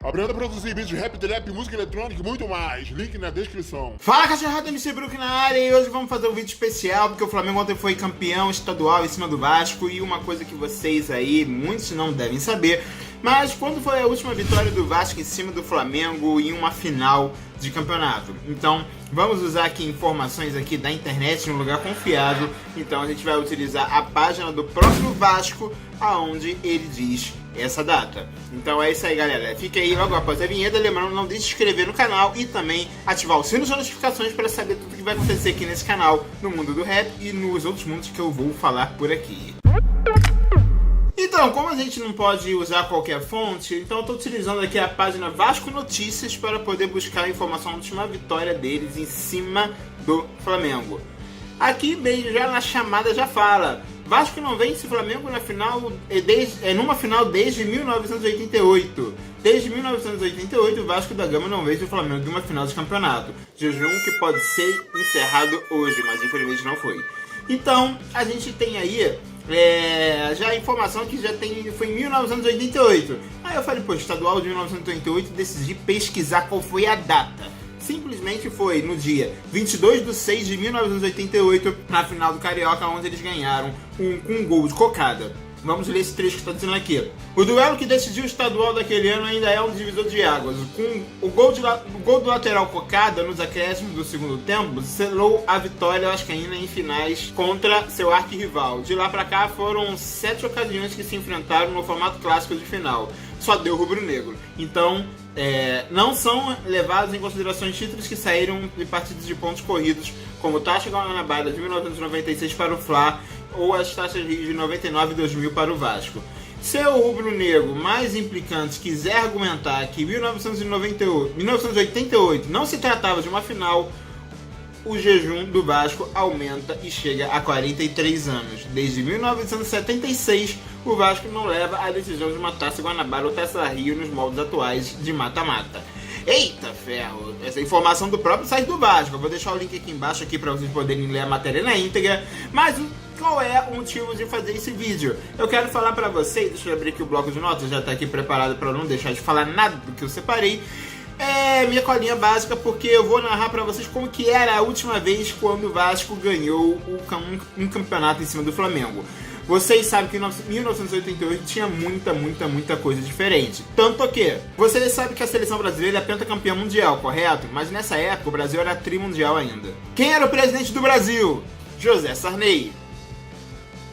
Aprenda a produzir beats de rap, trap, música eletrônica e muito mais. Link na descrição. Fala, cachorrada, MC Brook na área, e hoje vamos fazer um vídeo especial porque o Flamengo ontem foi campeão estadual em cima do Vasco. E uma coisa que vocês aí, muitos não devem saber, mas quando foi a última vitória do Vasco em cima do Flamengo em uma final de campeonato? Então vamos usar aqui informações aqui da internet em um lugar confiável. Então a gente vai utilizar a página do próprio Vasco, aonde ele diz essa data. Então é isso aí, galera, fica aí logo após a vinheta. Lembrando, não deixe de se inscrever no canal e também ativar o sino de notificações para saber tudo que vai acontecer aqui nesse canal, no mundo do rap e nos outros mundos que eu vou falar por aqui. Então, como a gente não pode usar qualquer fonte, então eu estou utilizando aqui a página Vasco Notícias para poder buscar a informação da última vitória deles em cima do Flamengo. Aqui, bem, já na chamada já fala: Vasco não vence o Flamengo na final, numa final desde 1988. Desde 1988, o Vasco da Gama não vence o Flamengo em uma final de campeonato. Jejum que pode ser encerrado hoje, mas infelizmente não foi. Então, a gente tem aí já a informação que foi em 1988. Aí eu falei, pô, estadual de 1988, decidi pesquisar qual foi a data. Simplesmente foi no dia 22/6/1988, na final do Carioca, onde eles ganharam com um gol de cocada. Vamos ler esse trecho que está dizendo aqui. O duelo que decidiu o estadual daquele ano ainda é um divisor de águas. Com o gol do lateral Cocada nos acréscimos do segundo tempo selou a vitória vascaína em finais contra seu arquirrival. De lá pra cá foram 7 ocasiões que se enfrentaram no formato clássico de final. Só deu rubro-negro. Então, não são levados em consideração títulos que saíram de partidas de pontos corridos, como o Taça Guanabara de 1996 para o Fla ou as taxas Rio de 99 e 2000 para o Vasco. Se o rubro-negro mais implicante quiser argumentar que 1988 não se tratava de uma final, o jejum do Vasco aumenta e chega a 43 anos. Desde 1976, o Vasco não leva a decisão de uma Taça Guanabara ou Taça Rio nos moldes atuais de mata-mata. Eita ferro! Essa é informação do próprio site do Vasco. Eu vou deixar o link aqui embaixo para vocês poderem ler a matéria na íntegra. Mas qual é o motivo de fazer esse vídeo? Eu quero falar para vocês, deixa eu abrir aqui o bloco de notas, já está aqui preparado para não deixar de falar nada do que eu separei. Minha colinha básica, porque eu vou narrar pra vocês como que era a última vez quando o Vasco ganhou um campeonato em cima do Flamengo. Vocês sabem que em 1988 tinha muita coisa diferente. Tanto que vocês sabem que a seleção brasileira é pentacampeã mundial, correto? Mas nessa época o Brasil era trimundial ainda. Quem era o presidente do Brasil? José Sarney.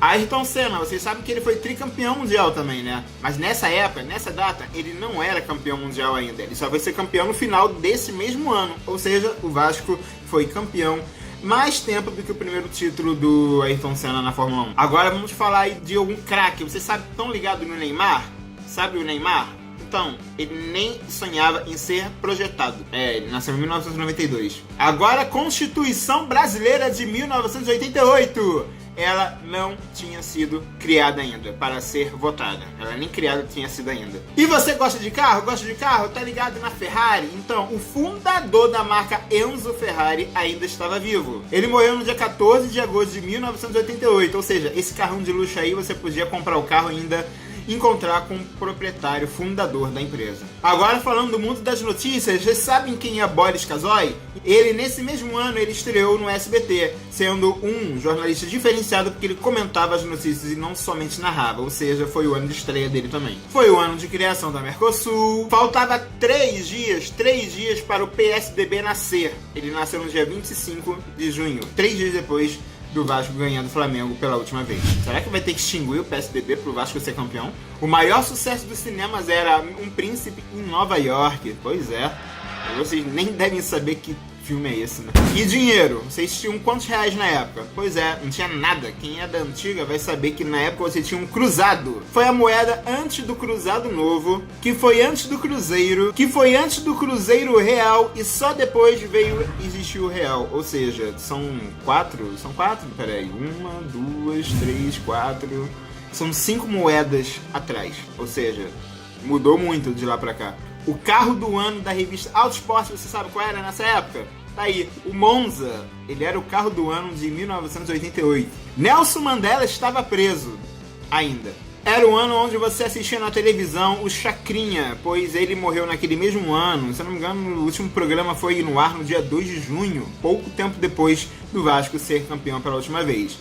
Ayrton Senna, vocês sabem que ele foi tricampeão mundial também, né? Mas nessa época, nessa data, ele não era campeão mundial ainda. Ele só vai ser campeão no final desse mesmo ano. Ou seja, o Vasco foi campeão mais tempo do que o primeiro título do Ayrton Senna na Fórmula 1. Agora vamos falar aí de algum craque. Vocês sabem, tão ligado no Neymar? Sabe o Neymar? Então, ele nem sonhava em ser projetado. Ele nasceu em 1992. Agora, a Constituição Brasileira de 1988. Ela não tinha sido criada ainda para ser votada. Ela nem criada tinha sido ainda. E você gosta de carro? Gosta de carro? Tá ligado na Ferrari? Então, o fundador da marca Enzo Ferrari ainda estava vivo. Ele morreu no dia 14 de agosto de 1988. Ou seja, esse carrão de luxo aí, você podia comprar o carro e ainda encontrar com o proprietário fundador da empresa. Agora, falando do mundo das notícias, vocês sabem quem é Boris Casoy? Ele, nesse mesmo ano, ele estreou no SBT, sendo um jornalista diferenciado porque ele comentava as notícias e não somente narrava, ou seja, foi o ano de estreia dele também. Foi o ano de criação da Mercosul. Faltava 3 dias para o PSDB nascer. Ele nasceu no dia 25 de junho, 3 dias depois do Vasco ganhando o Flamengo pela última vez. Será que vai ter que extinguir o PSDB pro Vasco ser campeão? O maior sucesso dos cinemas era Um Príncipe em Nova York. Pois é. Vocês nem devem saber que filme é esse, né? E dinheiro? Vocês tinham quantos reais na época? Pois é, não tinha nada. Quem é da antiga vai saber que na época você tinha um cruzado. Foi a moeda antes do cruzado novo, que foi antes do cruzeiro, que foi antes do cruzeiro real e só depois veio existir o real. Ou seja, são 4? Peraí. 1, 2, 3, 4... São 5 moedas atrás. Ou seja, mudou muito de lá pra cá. O carro do ano da revista Auto Esporte, você sabe qual era nessa época? Tá aí, o Monza. Ele era o carro do ano de 1988. Nelson Mandela estava preso ainda. Era o ano onde você assistia na televisão o Chacrinha, pois ele morreu naquele mesmo ano. Se eu não me engano, o último programa foi no ar no dia 2 de junho, pouco tempo depois do Vasco ser campeão pela última vez.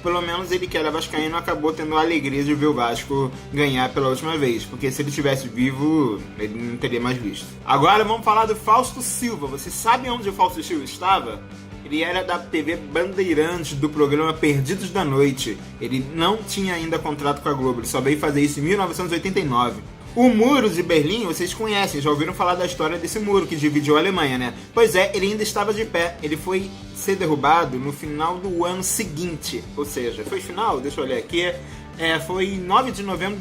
Pelo menos ele que era vascaíno acabou tendo a alegria de ver o Vasco ganhar pela última vez, porque se ele estivesse vivo, ele não teria mais visto. Agora vamos falar do Fausto Silva. Vocês sabem onde o Fausto Silva estava? Ele era da TV Bandeirantes, do programa Perdidos da Noite. Ele não tinha ainda contrato com a Globo, ele só veio fazer isso em 1989. O Muro de Berlim, vocês conhecem, já ouviram falar da história desse muro que dividiu a Alemanha, né? Pois é, ele ainda estava de pé. Ele foi ser derrubado no final do ano seguinte. Ou seja, foi final? Deixa eu olhar aqui. Foi 9 de novembro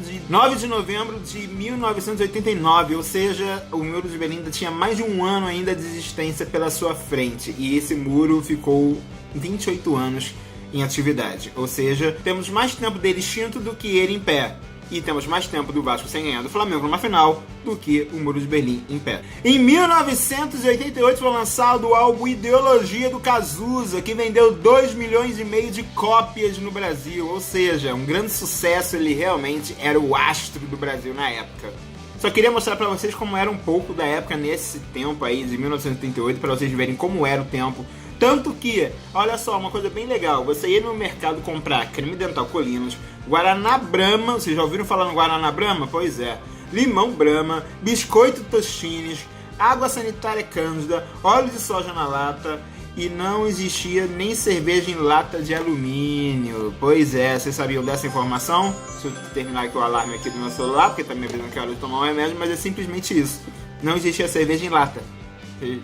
de 1989, ou seja, o Muro de Berlim ainda tinha mais de um ano ainda de existência pela sua frente. E esse muro ficou 28 anos em atividade. Ou seja, temos mais tempo dele extinto do que ele em pé. E temos mais tempo do Vasco sem ganhar do Flamengo numa final do que o Muro de Berlim em pé. Em 1988 foi lançado o álbum Ideologia do Cazuza, que vendeu 2,5 milhões de cópias no Brasil. Ou seja, um grande sucesso, ele realmente era o astro do Brasil na época. Só queria mostrar pra vocês como era um pouco da época nesse tempo aí, de 1988, pra vocês verem como era o tempo. Tanto que, olha só, uma coisa bem legal, você ia no mercado comprar creme dental Colinas, Guaraná Brahma, vocês já ouviram falar no Guaraná Brahma? Pois é, limão Brahma, biscoito Tostines, água sanitária Cândida, óleo de soja na lata e não existia nem cerveja em lata de alumínio. Pois é, vocês sabiam dessa informação? Deixa eu terminar aqui o alarme aqui do meu celular, porque tá me avisando que é hora de tomar um remédio, mas é simplesmente isso. Não existia cerveja em lata.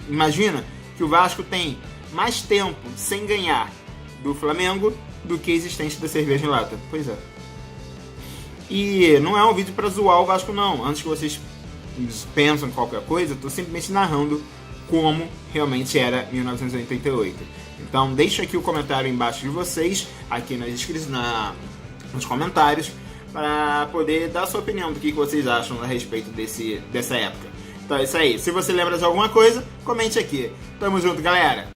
Imagina que o Vasco tem mais tempo sem ganhar do Flamengo do que a existência da cerveja em lata. Pois é. E não é um vídeo pra zoar o Vasco, não. Antes que vocês pensem em qualquer coisa, eu tô simplesmente narrando como realmente era 1988. Então deixa aqui o comentário embaixo de vocês, aqui na descrição, nos comentários, para poder dar a sua opinião do que vocês acham a respeito dessa época. Então é isso aí. Se você lembra de alguma coisa, comente aqui. Tamo junto, galera!